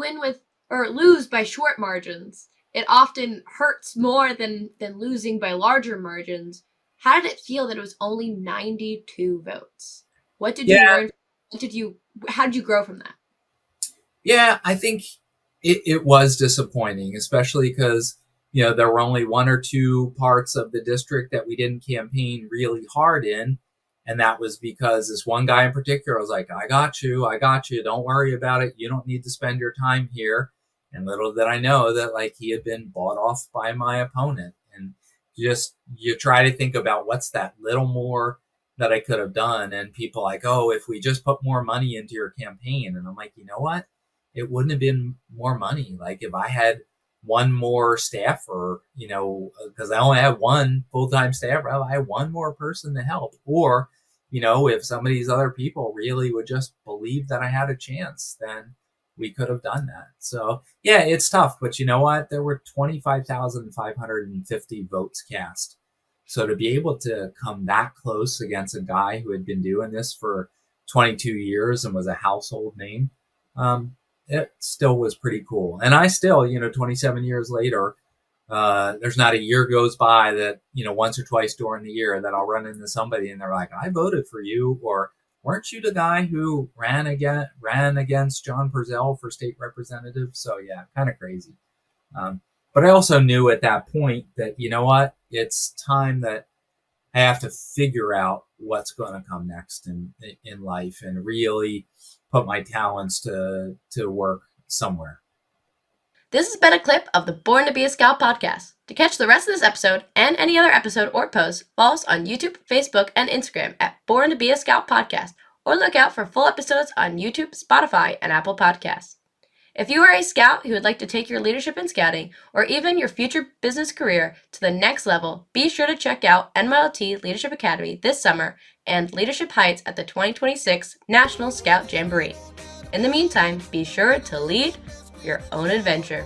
win with or lose by short margins, it often hurts more than losing by larger margins. How did it feel that it was only 92 votes? What did you Yeah, learn? How did you grow from that? yeah, I think it was disappointing, especially because there were only one or two parts of the district that we didn't campaign really hard in, and that was because this one guy in particular was like, I got you, don't worry about it, you don't need to spend your time here." And little did I know that like he had been bought off by my opponent. And just you try to think about what's that little more that I could have done, and people like, "Oh, if we just put more money into your campaign." And I'm like, you know what, it wouldn't have been more money. Like if I had one more staffer, because I only have one full-time staffer, I had one more person to help. Or, if some of these other people really would just believe that I had a chance, then we could have done that. So yeah, it's tough, but you know what? There were 25,550 votes cast. So to be able to come that close against a guy who had been doing this for 22 years and was a household name, it still was pretty cool. And I still, 27 years later, there's not a year goes by that, once or twice during the year that I'll run into somebody and they're like, "I voted for you," or "Weren't you the guy who ran against John Purcell for state representative?" So yeah, kind of crazy. But I also knew at that point that, you know what, it's time that I have to figure out what's going to come next in life and really put my talents to work somewhere. This has been a clip of the Born to Be a Scout podcast. To catch the rest of this episode and any other episode or post, follow us on YouTube, Facebook, and Instagram at Born to Be a Scout podcast, or look out for full episodes on YouTube, Spotify, and Apple Podcasts. If you are a scout who would like to take your leadership in scouting, or even your future business career to the next level, be sure to check out NYLT Leadership Academy this summer and Leadership Heights at the 2026 National Scout Jamboree. In the meantime, be sure to lead your own adventure.